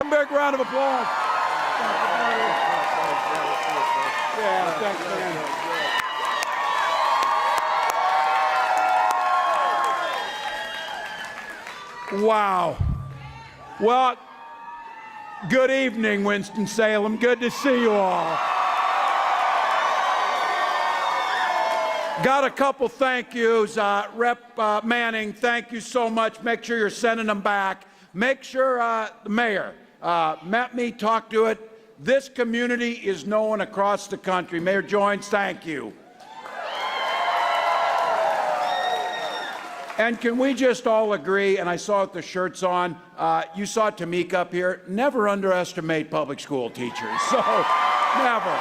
one big round of applause. Yeah, thanks, man. Wow. Well, good evening, Winston-Salem. Good to see you all. Got a couple thank yous. Rep Manning, thank you so much. Make sure you're sending them back. Make sure the mayor met me, talked to it. This community is known across the country. Mayor Joines, thank you. And can we just all agree, and I saw it, the shirts on, you saw Tamika up here, never underestimate public school teachers. So, never.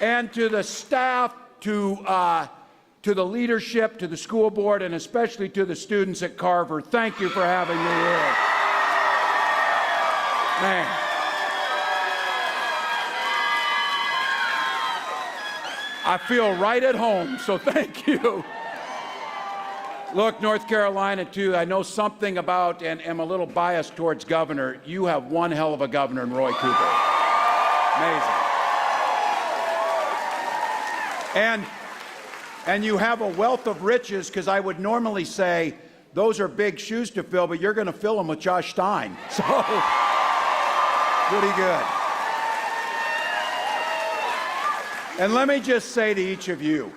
And to the staff, to the leadership, to the school board, and especially to the students at Carver, thank you for having me here. Man. I feel right at home, so thank you. Look, North Carolina, too, I know something about, and am a little biased towards governor. You have one hell of a governor in Roy Cooper. Amazing. And you have a wealth of riches, because I would normally say those are big shoes to fill, but you're going to fill them with Josh Stein. So, pretty good. And let me just say to each of you,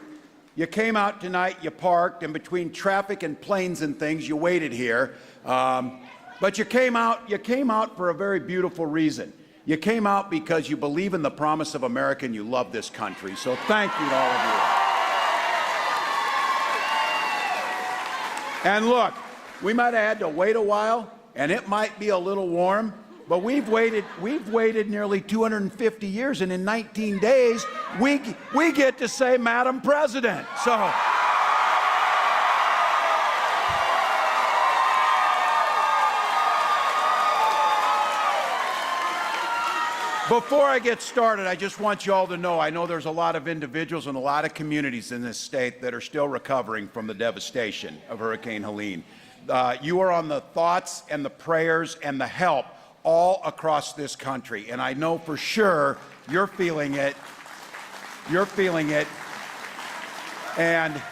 you came out tonight, you parked, and between traffic and planes and things, you waited here. But you came out for a very beautiful reason. You came out because you believe in the promise of America and you love this country. So thank you to all of you. And look, we might have had to wait a while, and it might be a little warm, but we've waited nearly 250 years, and in 19 days, we get to say Madam President. So. Before I get started, I just want you all to know, I know there's a lot of individuals and a lot of communities in this state that are still recovering from the devastation of Hurricane Helene. You are on the thoughts and the prayers and the help all across this country, and I know for sure you're feeling it. You're feeling it. And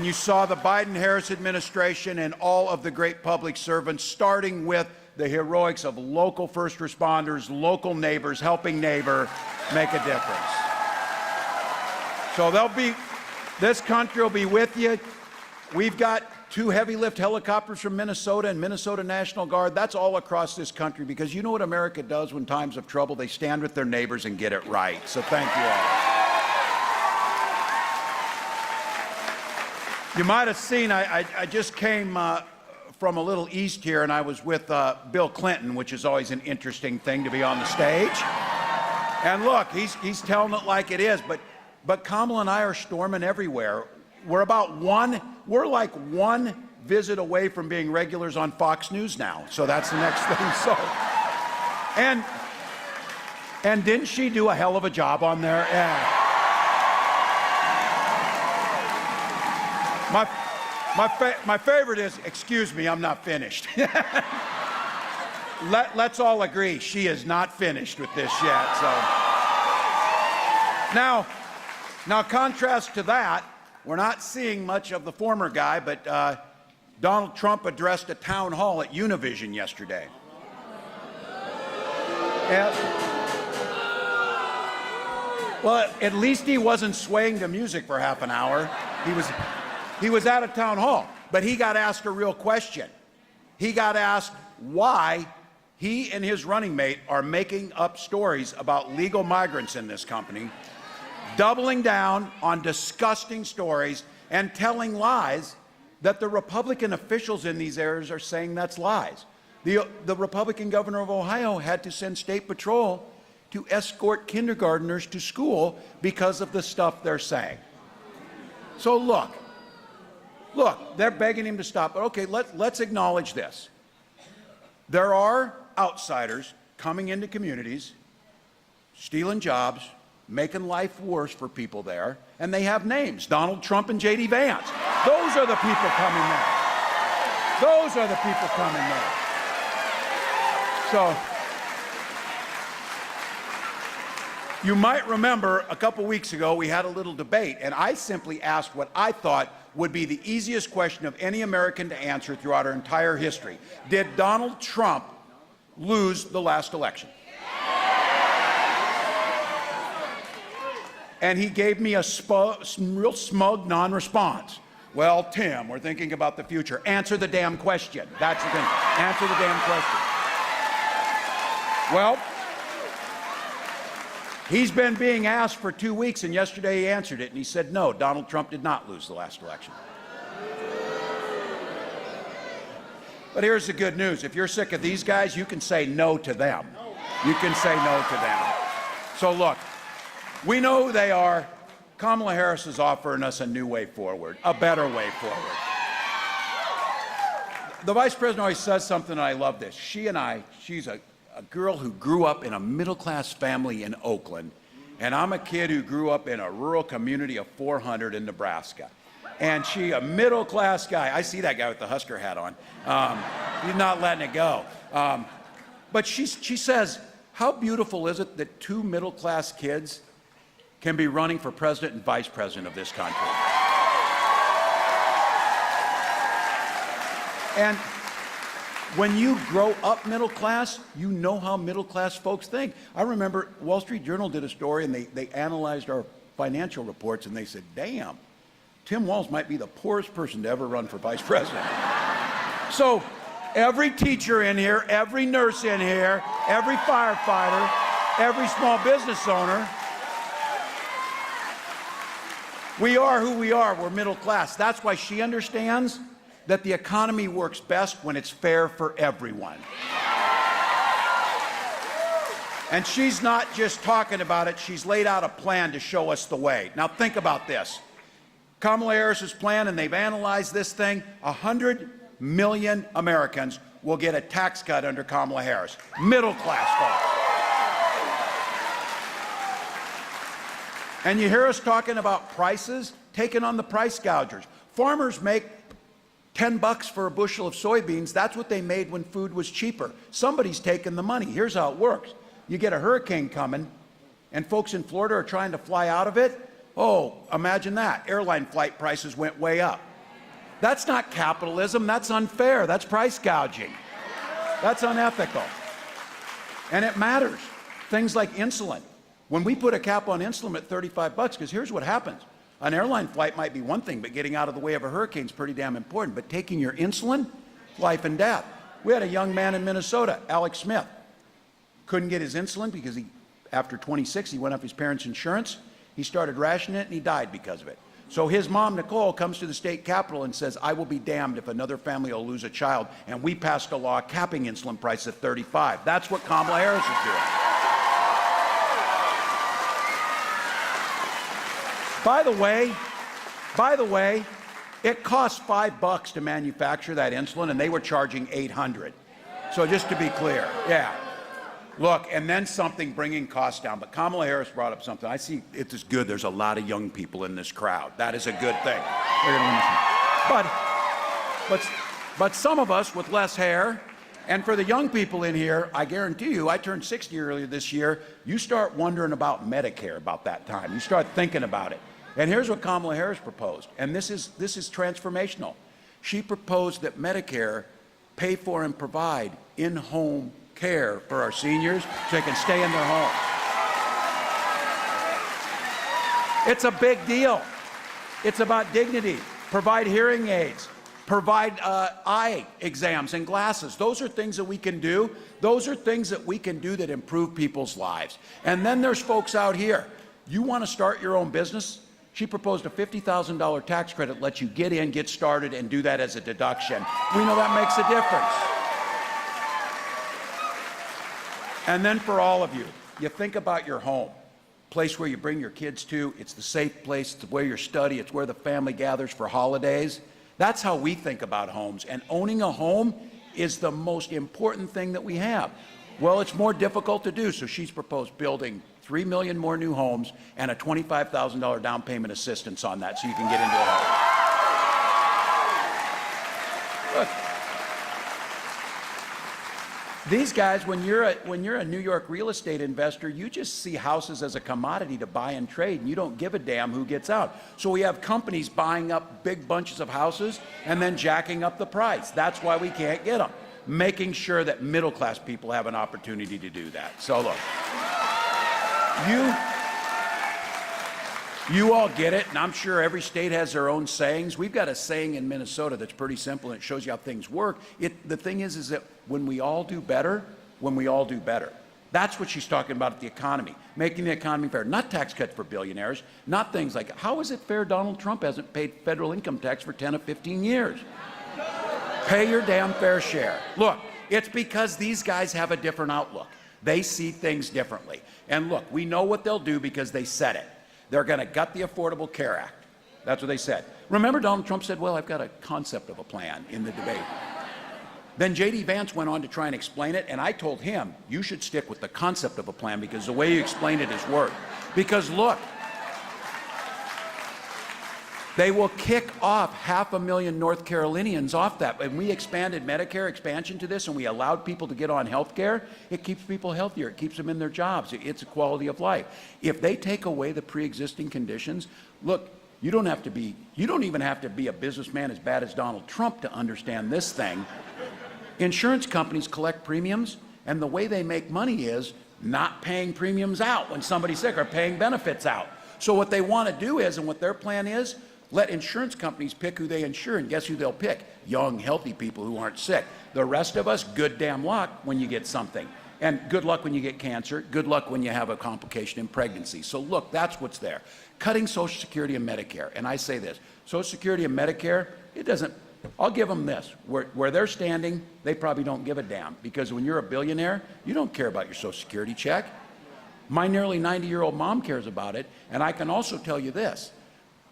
you saw the Biden-Harris administration and all of the great public servants, starting with the heroics of local first responders, local neighbors, helping neighbor, make a difference. So this country will be with you. We've got 2 heavy lift helicopters from Minnesota and Minnesota National Guard. That's all across this country, because you know what America does when times of trouble? They stand with their neighbors and get it right. So thank you all. You might have seen, I just came from a little east here, and I was with Bill Clinton, which is always an interesting thing to be on the stage. And look, he's telling it like it is, but Kamala and I are storming everywhere. We're like one visit away from being regulars on Fox News now. So that's the next thing. So, and didn't she do a hell of a job on there? Yeah. My favorite is, excuse me, I'm not finished. Let's all agree, she is not finished with this yet. So now contrast to that, we're not seeing much of the former guy, but Donald Trump addressed a town hall at Univision yesterday. Yeah. Well, at least he wasn't swaying to music for half an hour. He was at a town hall, but he got asked a real question. He got asked why he and his running mate are making up stories about legal migrants in this company, doubling down on disgusting stories and telling lies that the Republican officials in these areas are saying that's lies. The Republican governor of Ohio had to send state patrol to escort kindergartners to school because of the stuff they're saying. So look, they're begging him to stop. But okay, let's acknowledge this. There are outsiders coming into communities, stealing jobs, making life worse for people there, and they have names, Donald Trump and J.D. Vance. Those are the people coming next. Those are the people coming next. So, you might remember a couple weeks ago we had a little debate, and I simply asked what I thought would be the easiest question of any American to answer throughout our entire history. Did Donald Trump lose the last election? And he gave me a real smug non-response. Well, Tim, we're thinking about the future. Answer the damn question. That's the thing. Answer the damn question. Well, he's been being asked for 2 weeks, and yesterday he answered it, and he said, no, Donald Trump did not lose the last election. But here's the good news. If you're sick of these guys, you can say no to them. You can say no to them. So look, we know who they are. Kamala Harris is offering us a new way forward, a better way forward. The vice president always says something, and I love this. She's a girl who grew up in a middle-class family in Oakland, and I'm a kid who grew up in a rural community of 400 in Nebraska. And she, a middle-class guy, I see that guy with the Husker hat on. He's not letting it go. But she says, how beautiful is it that two middle-class kids can be running for president and vice president of this country? And when you grow up middle class, you know how middle class folks think. I remember Wall Street Journal did a story, and they analyzed our financial reports, and they said, damn, Tim Walz might be the poorest person to ever run for vice president. So every teacher in here, every nurse in here, every firefighter, every small business owner, we are who we are. We're middle class. That's why she understands that the economy works best when it's fair for everyone. And she's not just talking about it, she's laid out a plan to show us the way. Now think about this. Kamala Harris's plan, and they've analyzed this thing, 100 million Americans will get a tax cut under Kamala Harris. Middle class folks. And you hear us talking about prices, taking on the price gougers. Farmers make 10 bucks for a bushel of soybeans. That's what they made when food was cheaper. Somebody's taking the money. Here's how it works. You get a hurricane coming, and folks in Florida are trying to fly out of it. Oh, imagine that. Airline flight prices went way up. That's not capitalism. That's unfair. That's price gouging. That's unethical. And it matters. Things like insulin. When we put a cap on insulin at 35 bucks, because here's what happens. An airline flight might be one thing, but getting out of the way of a hurricane is pretty damn important. But taking your insulin, life and death. We had a young man in Minnesota, Alex Smith. Couldn't get his insulin because after 26, he went off his parents' insurance. He started rationing it, and he died because of it. So his mom, Nicole, comes to the state capitol and says, I will be damned if another family will lose a child. And we passed a law capping insulin price at 35. That's what Kamala Harris is doing. By the way, it costs $5 to manufacture that insulin, and they were charging $800. So just to be clear, yeah. Look, and then something bringing costs down. But Kamala Harris brought up something. I see it is good. There's a lot of young people in this crowd. That is a good thing. But some of us with less hair, and for the young people in here, I guarantee you, I turned 60 earlier this year. You start wondering about Medicare about that time. You start thinking about it. And here's what Kamala Harris proposed, and this is transformational. She proposed that Medicare pay for and provide in-home care for our seniors so they can stay in their homes. It's a big deal. It's about dignity. Provide hearing aids. Provide eye exams and glasses. Those are things that we can do. Those are things that we can do that improve people's lives. And then there's folks out here. You want to start your own business? She proposed a $50,000 tax credit, lets you get in, get started, and do that as a deduction. We know that makes a difference. And then for all of you, you think about your home, place where you bring your kids to. It's the safe place, it's where you study, it's where the family gathers for holidays. That's how we think about homes. And owning a home is the most important thing that we have. Well, it's more difficult to do, so she's proposed building 3 million more new homes and a $25,000 down payment assistance on that so you can get into a home. Look, these guys, when you're a New York real estate investor, you just see houses as a commodity to buy and trade, and you don't give a damn who gets out. So we have companies buying up big bunches of houses and then jacking up the price. That's why we can't get them. Making sure that middle-class people have an opportunity to do that. So look, you all get it, and I'm sure every state has their own sayings. We've got a saying in Minnesota that's pretty simple, and it shows you how things work. The thing is that when we all do better, that's what she's talking about at the economy, making the economy fair. Not tax cuts for billionaires, not things like, how is it fair Donald Trump hasn't paid federal income tax for 10 or 15 years? Pay your damn fair share. Look, it's because these guys have a different outlook. They see things differently. And look, we know what they'll do because they said it. They're going to gut the Affordable Care Act. That's what they said. Remember, Donald Trump said, well, I've got a concept of a plan in the debate. Then J.D. Vance went on to try and explain it, and I told him, you should stick with the concept of a plan because the way you explained it is work. Because look, they will kick off 500,000 North Carolinians off that. When we expanded Medicare expansion to this and we allowed people to get on health care, it keeps people healthier. It keeps them in their jobs. It's a quality of life. If they take away the pre-existing conditions, look, you don't even have to be a businessman as bad as Donald Trump to understand this thing. Insurance companies collect premiums, and the way they make money is not paying premiums out when somebody's sick or paying benefits out. So what they want to do is, and what their plan is, let insurance companies pick who they insure, and guess who they'll pick? Young, healthy people who aren't sick. The rest of us, good damn luck when you get something. And good luck when you get cancer. Good luck when you have a complication in pregnancy. So look, that's what's there. Cutting Social Security and Medicare. And I say this, Social Security and Medicare, I'll give them this. Where they're standing, they probably don't give a damn. Because when you're a billionaire, you don't care about your Social Security check. My nearly 90-year-old mom cares about it. And I can also tell you this.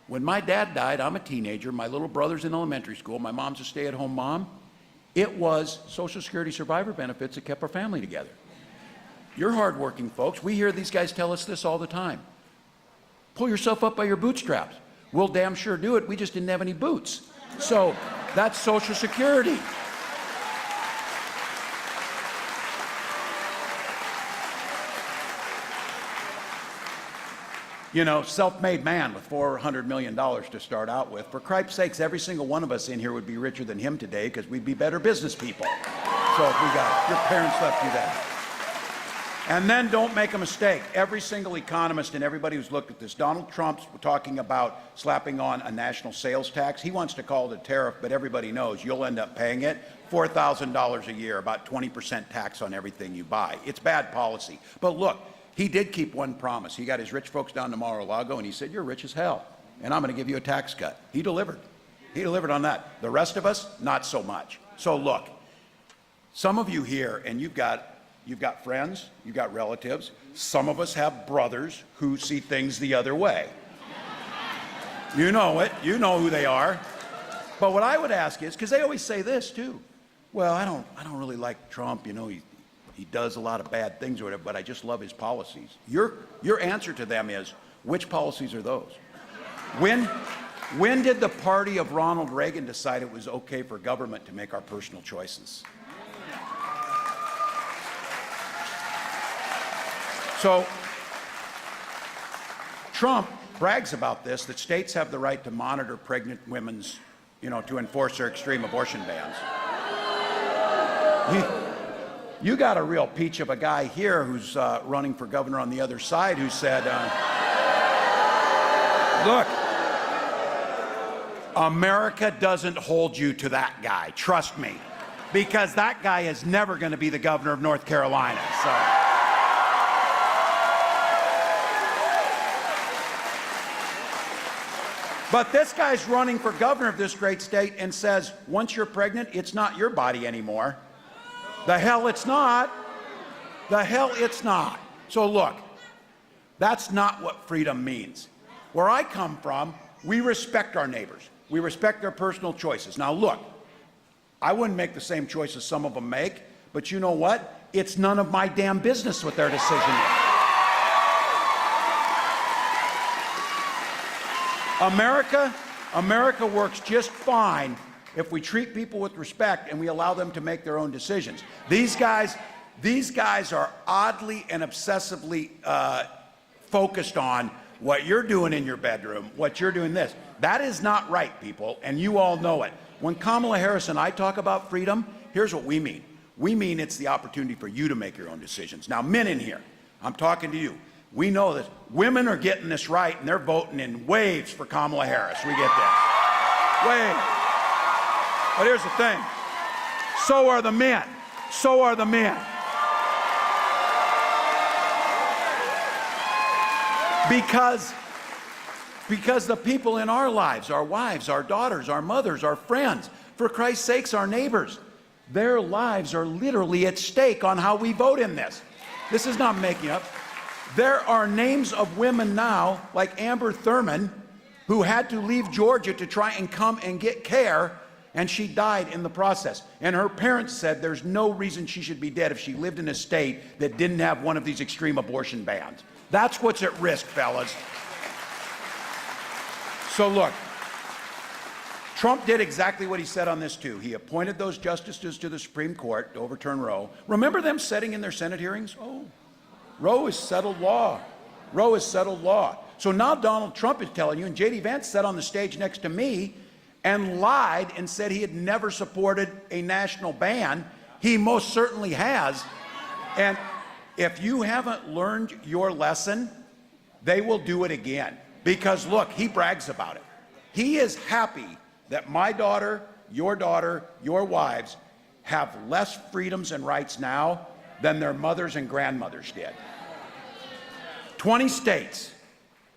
When my dad died, I'm a teenager, my little brother's in elementary school, my mom's a stay-at-home mom, it was Social Security survivor benefits that kept our family together. You're hardworking folks. We hear these guys tell us this all the time. Pull yourself up by your bootstraps. We'll damn sure do it. We just didn't have any boots. So that's Social Security. You know, self-made man with $400 million to start out with. For Christ's sakes, every single one of us in here would be richer than him today because we'd be better business people. So if we got your parents left you that. And then don't make a mistake. Every single economist and everybody who's looked at this, Donald Trump's talking about slapping on a national sales tax. He wants to call it a tariff, but everybody knows you'll end up paying it. $4,000 a year, about 20% tax on everything you buy. It's bad policy. But look, he did keep one promise. He got his rich folks down to Mar-a-Lago and he said, you're rich as hell, and I'm going to give you a tax cut. He delivered. He delivered on that. The rest of us, not so much. So look, some of you here, and you've got friends, you've got relatives. Some of us have brothers who see things the other way. You know it. You know who they are. But what I would ask is, because they always say this too, well, I don't really like Trump. You know, he does a lot of bad things or whatever, but I just love his policies. Your answer to them is, which policies are those? When did the party of Ronald Reagan decide it was okay for government to make our personal choices? So Trump brags about this, that states have the right to monitor pregnant women's, to enforce their extreme abortion bans. You got a real peach of a guy here who's running for governor on the other side who said, look, America doesn't hold you to that guy, trust me, because that guy is never going to be the governor of North Carolina. So. But this guy's running for governor of this great state and says, once you're pregnant, it's not your body anymore. The hell it's not. The hell it's not. So look, that's not what freedom means. Where I come from, we respect our neighbors. We respect their personal choices. Now look, I wouldn't make the same choices some of them make, but you know what? It's none of my damn business what their decision is. America works just fine if we treat people with respect and we allow them to make their own decisions. These guys are oddly and obsessively focused on what you're doing in your bedroom, what you're doing this. That is not right, people, and you all know it. When Kamala Harris and I talk about freedom, here's what we mean. We mean it's the opportunity for you to make your own decisions. Now, men in here, I'm talking to you. We know that women are getting this right, and they're voting in waves for Kamala Harris. We get this. Waves. But here's the thing. So are the men. So are the men. Because the people in our lives, our wives, our daughters, our mothers, our friends, for Christ's sakes, our neighbors, their lives are literally at stake on how we vote in this. This is not making up. There are names of women now, like Amber Thurman, who had to leave Georgia to try and come and get care, and she died in the process. And her parents said there's no reason she should be dead if she lived in a state that didn't have one of these extreme abortion bans. That's what's at risk, fellas. So look, Trump did exactly what he said on this too. He appointed those justices to the Supreme Court to overturn Roe. Remember them sitting in their Senate hearings? Oh, Roe is settled law. Roe is settled law. So now Donald Trump is telling you, and J.D. Vance sat on the stage next to me and lied and said he had never supported a national ban. He most certainly has. And if you haven't learned your lesson, they will do it again. Because look, he brags about it. He is happy that my daughter, your wives have less freedoms and rights now than their mothers and grandmothers did. 20 states,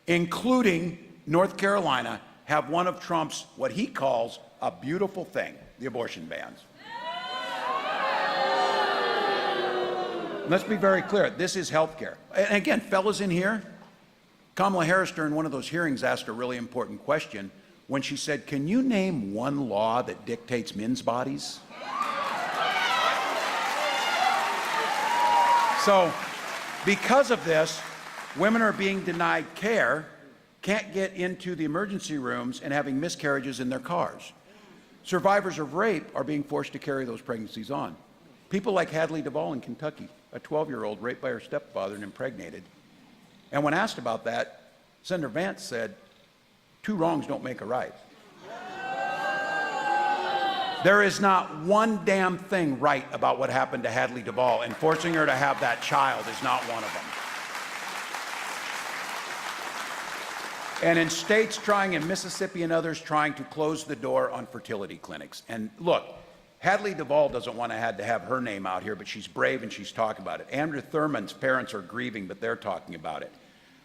including North Carolina, have one of Trump's, what he calls, a beautiful thing, the abortion bans. Let's be very clear, this is health care. And again, fellas in here, Kamala Harris during one of those hearings asked a really important question when she said, can you name one law that dictates men's bodies? So, because of this, women are being denied care, can't get into the emergency rooms, and having miscarriages in their cars. Survivors of rape are being forced to carry those pregnancies on. People like Hadley Duvall in Kentucky, a 12-year-old raped by her stepfather and impregnated. And when asked about that, Senator Vance said, 2 wrongs don't make a right. There is not one damn thing right about what happened to Hadley Duvall, and forcing her to have that child is not one of them. And in states trying, in Mississippi and others, trying to close the door on fertility clinics. And look, Hadley Duvall doesn't want to have her name out here, but she's brave and she's talking about it. Andrew Thurman's parents are grieving, but they're talking about it.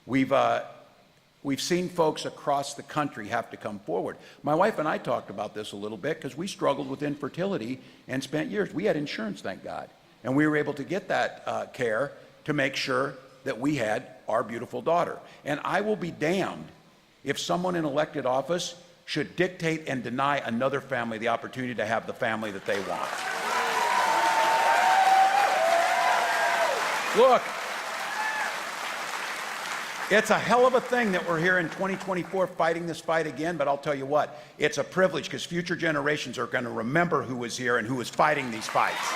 We've seen folks across the country have to come forward. My wife and I talked about this a little bit because we struggled with infertility and spent years. We had insurance, thank God. And we were able to get that care to make sure that we had our beautiful daughter. And I will be damned if someone in elected office should dictate and deny another family the opportunity to have the family that they want. Look, it's a hell of a thing that we're here in 2024 fighting this fight again, but I'll tell you what, it's a privilege because future generations are going to remember who was here and who was fighting these fights.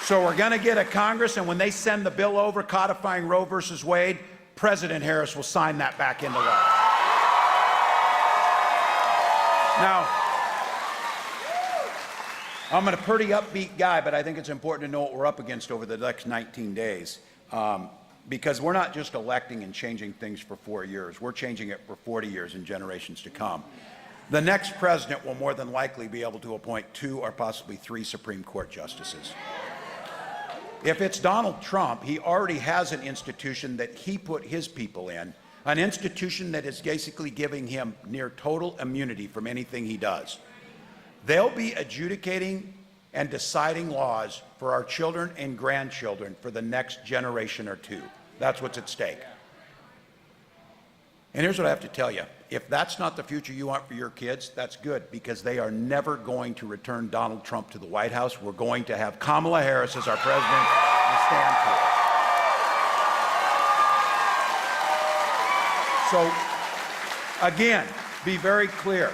So we're going to get a Congress, and when they send the bill over codifying Roe versus Wade, President Harris will sign that back into law. Now, I'm a pretty upbeat guy, but I think it's important to know what we're up against over the next 19 days. Because we're not just electing and changing things for 4 years. We're changing it for 40 years and generations to come. The next president will more than likely be able to appoint 2 or possibly 3 Supreme Court justices. If it's Donald Trump, he already has an institution that he put his people in, an institution that is basically giving him near total immunity from anything he does. They'll be adjudicating and deciding laws for our children and grandchildren for the next generation or 2. That's what's at stake. And here's what I have to tell you. If that's not the future you want for your kids, that's good, because they are never going to return Donald Trump to the White House. We're going to have Kamala Harris as our president and stand for it. So Again, be very clear.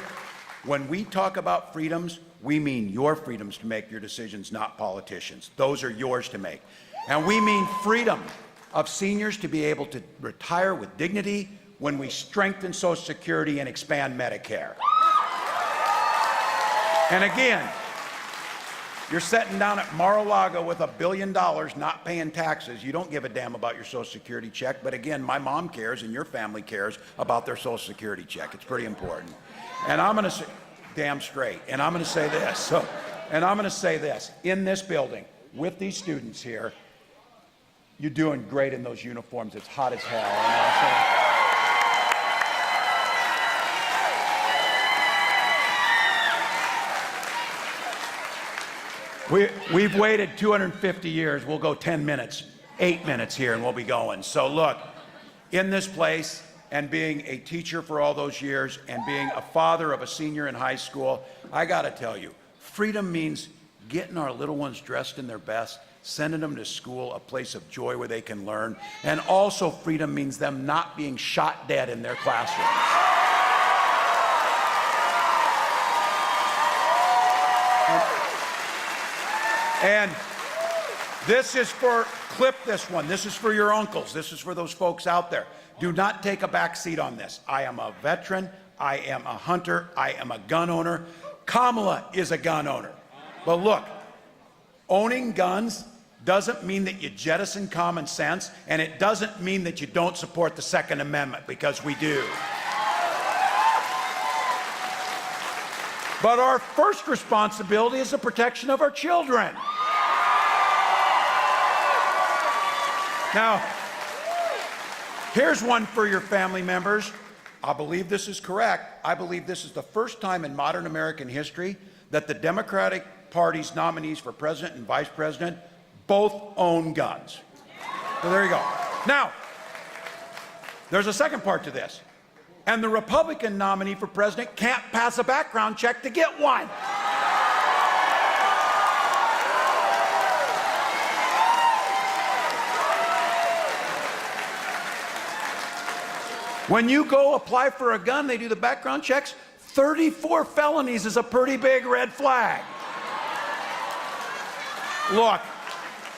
When we talk about freedoms, we mean your freedoms to make your decisions, not politicians. Those are yours to make. And we mean freedom of seniors to be able to retire with dignity when we strengthen Social Security and expand Medicare. And again, you're sitting down at Mar-a-Lago with $1 billion not paying taxes. You don't give a damn about your Social Security check. But again, my mom cares and your family cares about their Social Security check. It's pretty important. And I'm going to say, damn straight. And I'm going to say this. In this building, with these students here, you're doing great in those uniforms. It's hot as hell. We've waited 250 years. We'll go 10 minutes, 8 minutes here, and we'll be going. So look, in this place, and being a teacher for all those years, and being a father of a senior in high school, I gotta tell you, freedom means getting our little ones dressed in their best, sending them to school, a place of joy where they can learn, and also freedom means them not being shot dead in their classrooms. And this is for, clip this one, this is for your uncles, this is for those folks out there. Do not take a back seat on this. I am a veteran, I am a hunter, I am a gun owner. Kamala is a gun owner. But look, owning guns doesn't mean that you jettison common sense, and it doesn't mean that you don't support the Second Amendment, because we do. But our first responsibility is the protection of our children. Now, here's one for your family members. I believe this is correct. I believe this is the first time in modern American history that the Democratic Party's nominees for president and vice president both own guns. So there you go. Now, there's a second part to this. And the Republican nominee for president can't pass a background check to get one. When you go apply for a gun, they do the background checks. 34 felonies is a pretty big red flag. Look,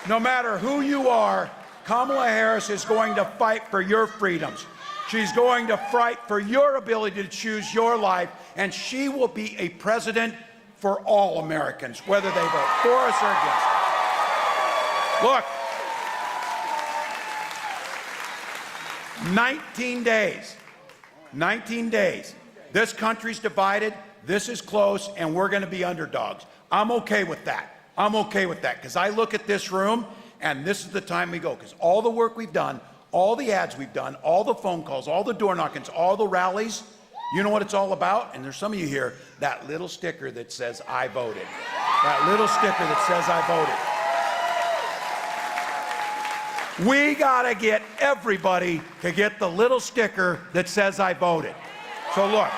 no matter who you are, Kamala Harris is going to fight for your freedoms. She's going to fight for your ability to choose your life, and she will be a president for all Americans, whether they vote for us or against us. Look, 19 days. This country's divided, this is close, and we're going to be underdogs. I'm okay with that. I'm okay with that, because I look at this room, and this is the time we go, because all the work we've done, all the ads we've done, all the phone calls, all the door knockings, all the rallies, you know what it's all about? And there's some of you here, that little sticker that says, I voted. That little sticker that says, I voted. We gotta get everybody to get the little sticker that says, I voted. So look,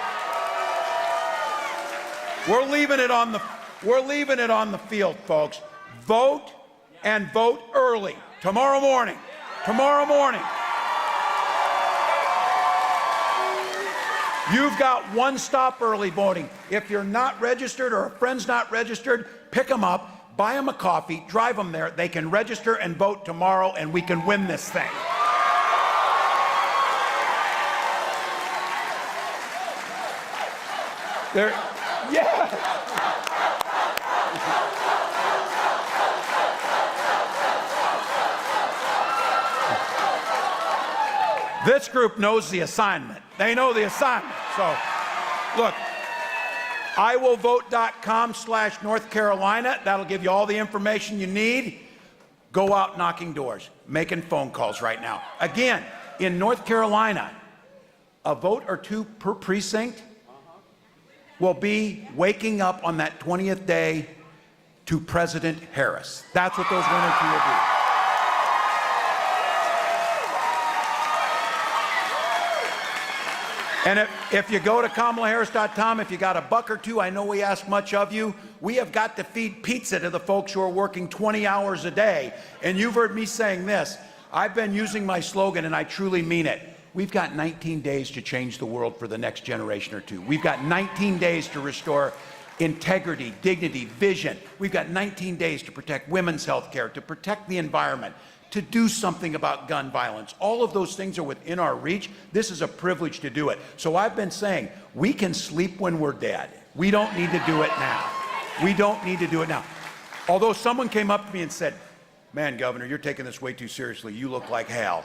we're leaving it on the field, folks. Vote, and vote early. Tomorrow morning. Tomorrow morning. You've got one stop early voting. If you're not registered or a friend's not registered, pick them up, buy them a coffee, drive them there. They can register and vote tomorrow, and we can win this thing. Yeah. This group knows the assignment. They know the assignment. So, look, iwillvote.com/North Carolina. That'll give you all the information you need. Go out knocking doors, making phone calls right now. Again, in North Carolina, a vote or two per precinct will be waking up on that 20th day to President Harris. That's what those 1 or 2 will be. And if you go to KamalaHarris.com, if you got a buck or two, I know we ask much of you. We have got to feed pizza to the folks who are working 20 hours a day. And you've heard me saying this. I've been using my slogan, and I truly mean it. We've got 19 days to change the world for the next generation or two. We've got 19 days to restore integrity, dignity, vision. We've got 19 days to protect women's health care, to protect the environment, to do something about gun violence. All of those things are within our reach. This is a privilege to do it. So I've been saying, we can sleep when we're dead. We don't need to do it now. We don't need to do it now. Although someone came up to me and said, man, Governor, you're taking this way too seriously. You look like hell.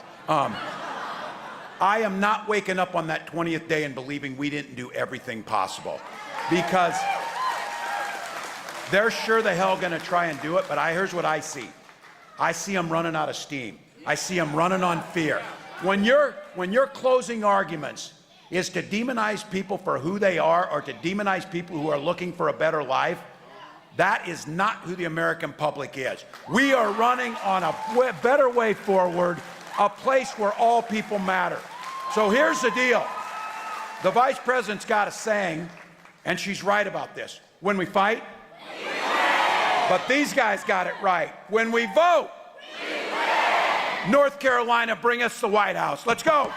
I am not waking up on that 20th day and believing we didn't do everything possible, because they're sure the hell gonna try and do it, but here's what I see. I see them running out of steam. I see them running on fear. When your closing arguments is to demonize people for who they are, or to demonize people who are looking for a better life, that is not who the American public is. We are running on a better way forward, a place where all people matter. So here's the deal. The Vice President's got a saying, and she's right about this. When we fight, we win. But these guys got it right. When we vote, we win. North Carolina, bring us the White House. Let's go.